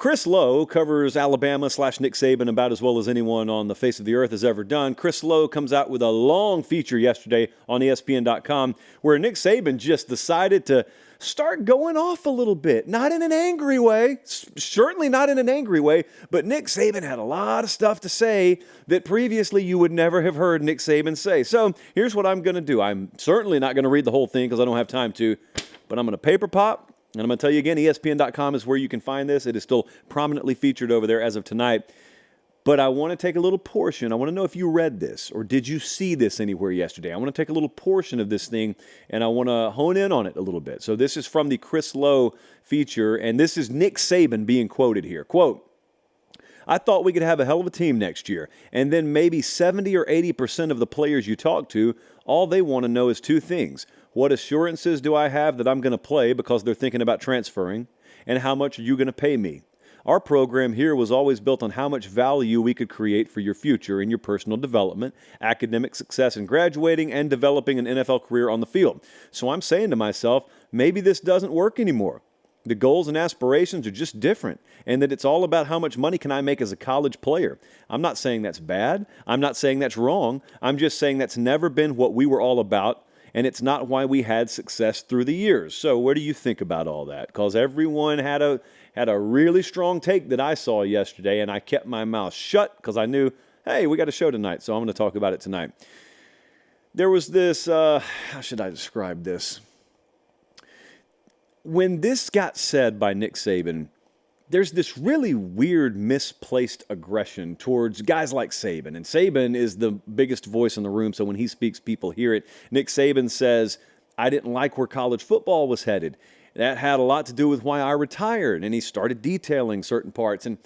Chris Lowe covers Alabama/Nick Saban about as well as anyone on the face of the earth has ever done. Chris Lowe comes out with a long feature yesterday on ESPN.com where Nick Saban just decided to start going off a little bit. Not in an angry way, certainly not in an angry way, but Nick Saban had a lot of stuff to say that previously you would never have heard Nick Saban say. So here's what I'm going to do. I'm certainly not going to read the whole thing because I don't have time to, but I'm going to paper pop. And I'm going to tell you again, ESPN.com is where you can find this. It is still prominently featured over there as of tonight. But I want to take a little portion. I want to know if you read this or did you see this anywhere yesterday. I want to take a little portion of this thing and I want to hone in on it a little bit. So this is from the Chris Lowe feature, and this is Nick Saban being quoted here. Quote, "I thought we could have a hell of a team next year, and then maybe 70 or 80% of the players you talk to, all they want to know is two things. What assurances do I have that I'm going to play because they're thinking about transferring? And how much are you going to pay me? Our program here was always built on how much value we could create for your future in your personal development, academic success in graduating, and developing an NFL career on the field. So I'm saying to myself, maybe this doesn't work anymore. The goals and aspirations are just different, and that it's all about how much money can I make as a college player. I'm not saying that's bad. I'm not saying that's wrong. I'm just saying that's never been what we were all about, and it's not why we had success through the years." So what do you think about all that? Because everyone had a really strong take that I saw yesterday, and I kept my mouth shut because I knew, hey, we got a show tonight, so I'm going to talk about it tonight. There was this, how should I describe this? When this got said by Nick Saban, there's this really weird misplaced aggression towards guys like Saban. And Saban is the biggest voice in the room, so when he speaks, people hear it. Nick Saban says, "I didn't like where college football was headed. That had a lot to do with why I retired." And he started detailing certain parts. And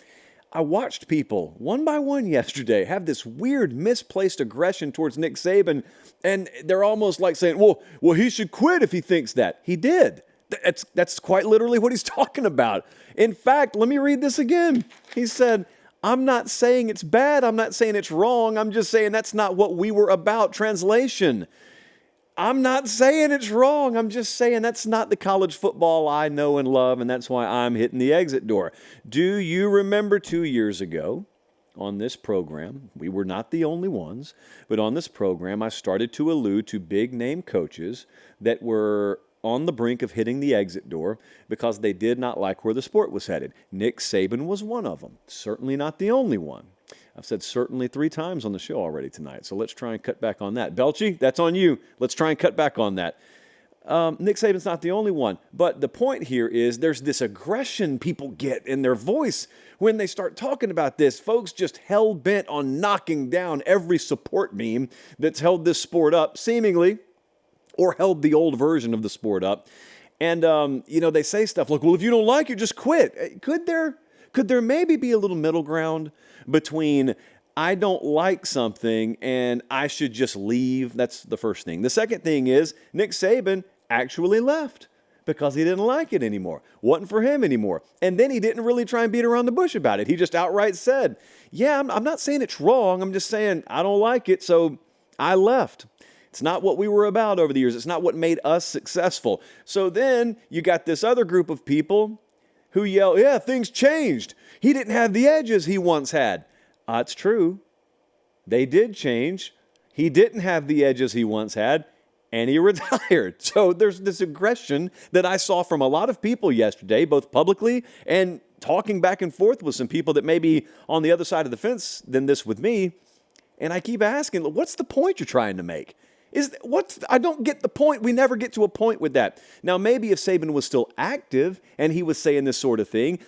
I watched people, one by one yesterday, have this weird misplaced aggression towards Nick Saban. And they're almost like saying, well, he should quit if he thinks that. He did. That's quite literally what he's talking about. In fact, let me read this again. He said, "I'm not saying it's bad. I'm not saying it's wrong. I'm just saying that's not what we were about." Translation. I'm not saying it's wrong. I'm just saying that's not the college football I know and love, and that's why I'm hitting the exit door. Do you remember 2 years ago on this program, we were not the only ones, but on this program I started to allude to big-name coaches that were on the brink of hitting the exit door because they did not like where the sport was headed. Nick Saban was one of them, certainly not the only one. I've said certainly 3 times on the show already tonight, so let's try and cut back on that. Belchie, that's on you. Let's try and cut back on that. Nick Saban's not the only one, but the point here is there's this aggression people get in their voice when they start talking about this. Folks just hell-bent on knocking down every support beam that's held this sport up, seemingly, or held the old version of the sport up. And, they say stuff like, well, if you don't like it, just quit. Could there maybe be a little middle ground between I don't like something and I should just leave? That's the first thing. The second thing is Nick Saban actually left because he didn't like it anymore. Wasn't for him anymore. And then he didn't really try and beat around the bush about it. He just outright said, yeah, I'm not saying it's wrong. I'm just saying I don't like it, so I left. It's not what we were about over the years. It's not what made us successful. So then you got this other group of people who yell, yeah, things changed. He didn't have the edges he once had. It's true. They did change. He didn't have the edges he once had, and he retired. So there's this aggression that I saw from a lot of people yesterday, both publicly and talking back and forth with some people that may be on the other side of the fence than this with me. And I keep asking, what's the point you're trying to make? I don't get the point. We never get to a point with that. Now, maybe if Saban was still active and he was saying this sort of thing,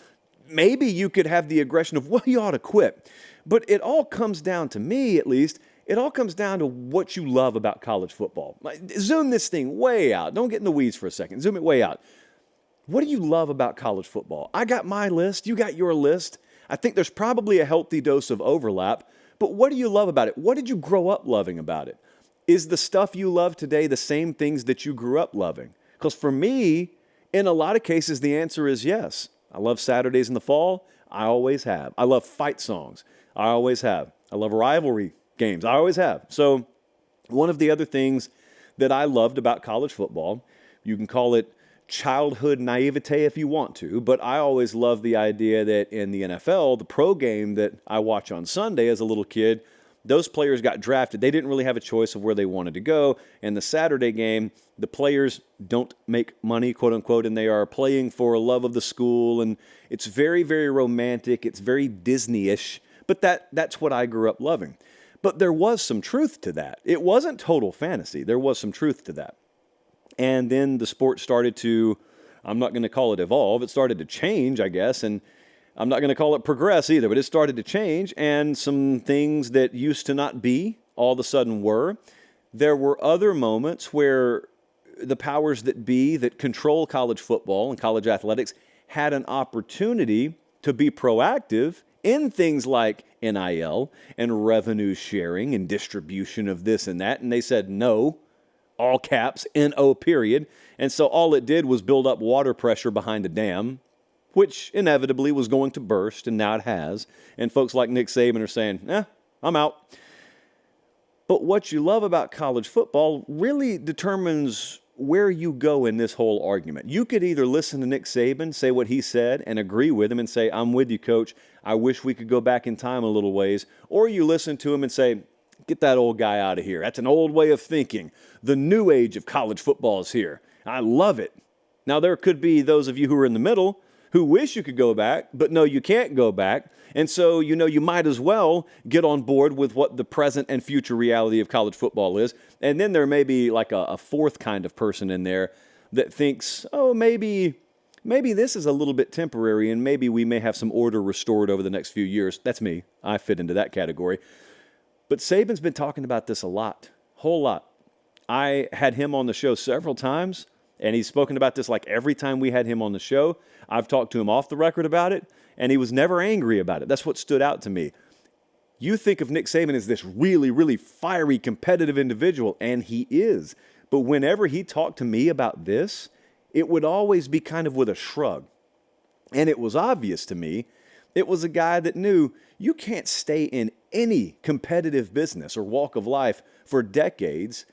maybe you could have the aggression of, well, you ought to quit. But it all comes down, to me at least, it all comes down to what you love about college football. Zoom this thing way out. Don't get in the weeds for a second. Zoom it way out. What do you love about college football? I got my list. You got your list. I think there's probably a healthy dose of overlap. But what do you love about it? What did you grow up loving about it? Is the stuff you love today the same things that you grew up loving? Because for me, in a lot of cases, the answer is yes. I love Saturdays in the fall. I always have. I love fight songs. I always have. I love rivalry games. I always have. So one of the other things that I loved about college football, you can call it childhood naivete if you want to, but I always loved the idea that in the NFL, the pro game that I watch on Sunday as a little kid, those players got drafted. They didn't really have a choice of where they wanted to go. And the Saturday game, the players don't make money, quote unquote, and they are playing for love of the school. And it's very, very romantic. It's very Disney-ish, but that's what I grew up loving. But there was some truth to that. It wasn't total fantasy. There was some truth to that. And then the sport started to, I'm not going to call it evolve, it started to change, I guess, and I'm not going to call it progress either, but it started to change, and some things that used to not be all of a sudden were. There were other moments where the powers that be that control college football and college athletics had an opportunity to be proactive in things like NIL and revenue sharing and distribution of this and that, and they said no. All caps, N-O period. And so all it did was build up water pressure behind a dam, which inevitably was going to burst, and now it has. And folks like Nick Saban are saying, I'm out. But what you love about college football really determines where you go in this whole argument. You could either listen to Nick Saban, say what he said, and agree with him and say, I'm with you, coach. I wish we could go back in time a little ways. Or you listen to him and say, get that old guy out of here. That's an old way of thinking. The new age of college football is here. I love it. Now, there could be those of you who are in the middle who wish you could go back, but no, you can't go back. And so, you might as well get on board with what the present and future reality of college football is. And then there may be like a fourth kind of person in there that thinks, maybe this is a little bit temporary and maybe we may have some order restored over the next few years. That's me. I fit into that category. But Saban's been talking about this a lot, whole lot. I had him on the show several times, and he's spoken about this like every time we had him on the show. I've talked to him off the record about it, and he was never angry about it. That's what stood out to me. You think of Nick Saban as this really, really fiery, competitive individual, and he is. But whenever he talked to me about this, it would always be kind of with a shrug. And it was obvious to me. It was a guy that knew you can't stay in any competitive business or walk of life for decades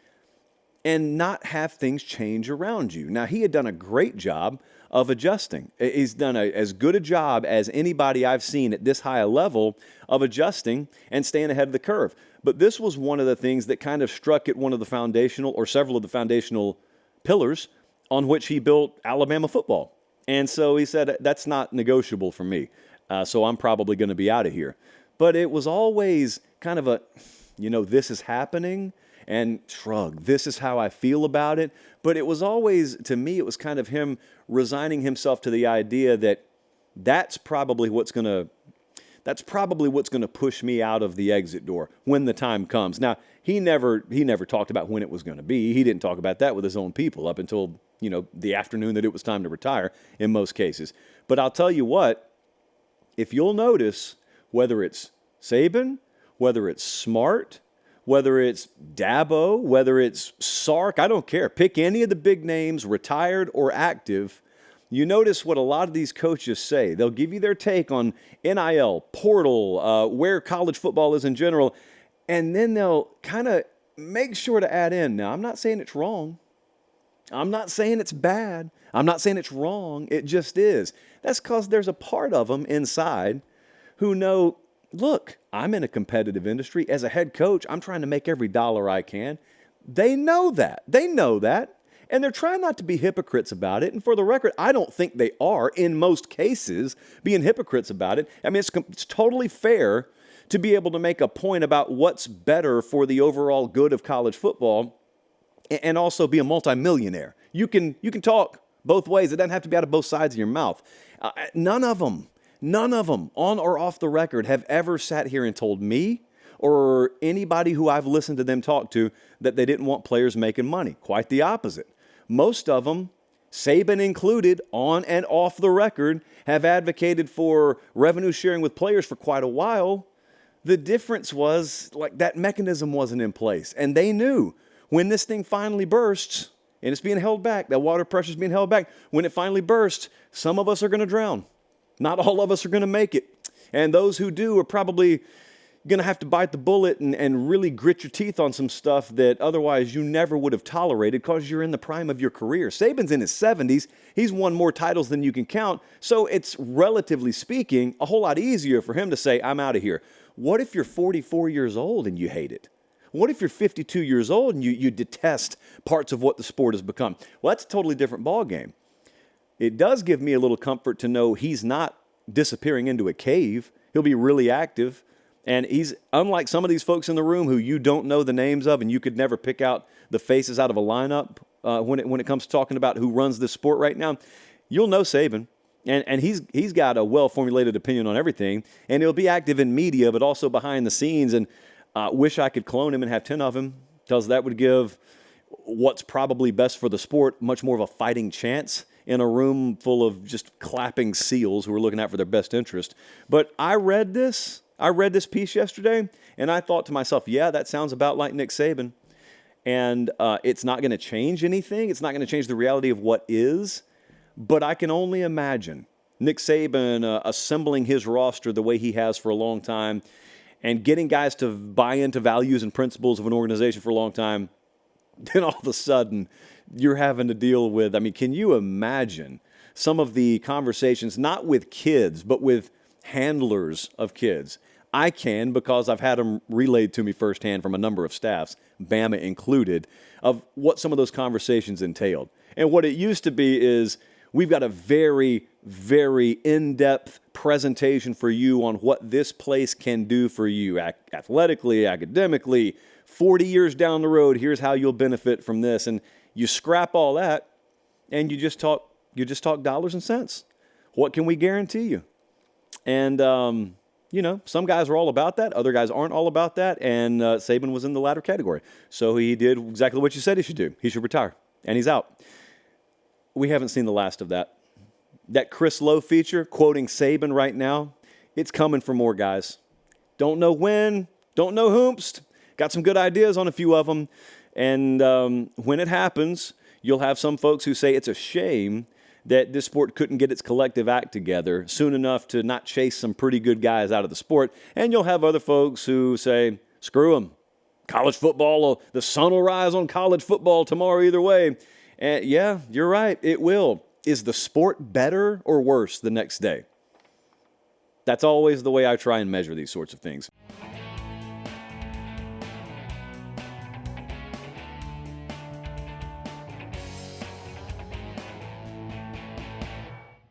and not have things change around you. Now, he had done a great job of adjusting. He's done as good a job as anybody I've seen at this high a level of adjusting and staying ahead of the curve. But this was one of the things that kind of struck at one of the foundational or several of the foundational pillars on which he built Alabama football. And so he said, that's not negotiable for me. So I'm probably going to be out of here. But it was always kind of a, this is happening, and shrug, this is how I feel about it. But it was always, to me, it was kind of him resigning himself to the idea that that's probably what's going to push me out of the exit door when the time comes. Now, he never talked about when it was going to be. He didn't talk about that with his own people up until, the afternoon that it was time to retire in most cases. But I'll tell you what, if you'll notice, whether it's Saban, whether it's Smart, whether it's Dabo, whether it's Sark, I don't care. Pick any of the big names, retired or active. You notice what a lot of these coaches say. They'll give you their take on NIL, portal, where college football is in general, and then they'll kind of make sure to add in. Now, I'm not saying it's wrong. I'm not saying it's bad. I'm not saying it's wrong. It just is. That's because there's a part of them inside who know, look, I'm in a competitive industry. As a head coach, I'm trying to make every dollar I can. They know that. And they're trying not to be hypocrites about it. And for the record, I don't think they are, in most cases, being hypocrites about it. I mean, it's totally fair to be able to make a point about what's better for the overall good of college football and also be a multimillionaire. You can talk both ways. It doesn't have to be out of both sides of your mouth. None of them, on or off the record, have ever sat here and told me or anybody who I've listened to them talk to that they didn't want players making money. Quite the opposite. Most of them, Saban included, on and off the record, have advocated for revenue sharing with players for quite a while. The difference was, like, that mechanism wasn't in place. And they knew when this thing finally bursts, and it's being held back, that water pressure is being held back, when it finally bursts, some of us are going to drown. Not all of us are going to make it. And those who do are probably, going to have to bite the bullet and really grit your teeth on some stuff that otherwise you never would have tolerated because you're in the prime of your career. Saban's in his 70s. He's won more titles than you can count. So it's, relatively speaking, a whole lot easier for him to say, I'm out of here. What if you're 44 years old and you hate it? What if you're 52 years old and you detest parts of what the sport has become? Well, that's a totally different ballgame. It does give me a little comfort to know he's not disappearing into a cave. He'll be really active. And he's unlike some of these folks in the room who you don't know the names of and you could never pick out the faces out of a lineup when it comes to talking about who runs this sport right now. You'll know Saban. And he's got a well-formulated opinion on everything. And he'll be active in media, but also behind the scenes. And wish I could clone him and have 10 of him, because that would give what's probably best for the sport much more of a fighting chance in a room full of just clapping seals who are looking out for their best interest. But I read this piece yesterday, and I thought to myself, yeah, that sounds about like Nick Saban. And it's not going to change anything. It's not going to change the reality of what is. But I can only imagine Nick Saban assembling his roster the way he has for a long time and getting guys to buy into values and principles of an organization for a long time. Then all of a sudden, you're having to deal with, can you imagine some of the conversations, not with kids, but with handlers of kids? I can, because I've had them relayed to me firsthand from a number of staffs, Bama included, of what some of those conversations entailed. And what it used to be is, we've got a very, very in-depth presentation for you on what this place can do for you athletically, academically. 40 years down the road, here's how you'll benefit from this. And you scrap all that and you just talk dollars and cents. What can we guarantee you? And, some guys are all about that. Other guys aren't all about that. And Saban was in the latter category. So he did exactly what you said he should do. He should retire. And he's out. We haven't seen the last of that. That Chris Lowe feature, quoting Saban right now, it's coming for more guys. Don't know when, don't know whomst. Got some good ideas on a few of them. And when it happens, you'll have some folks who say it's a shame that this sport couldn't get its collective act together soon enough to not chase some pretty good guys out of the sport. And you'll have other folks who say, screw them. College football, the sun will rise on college football tomorrow either way. And yeah, you're right, it will. Is the sport better or worse the next day? That's always the way I try and measure these sorts of things.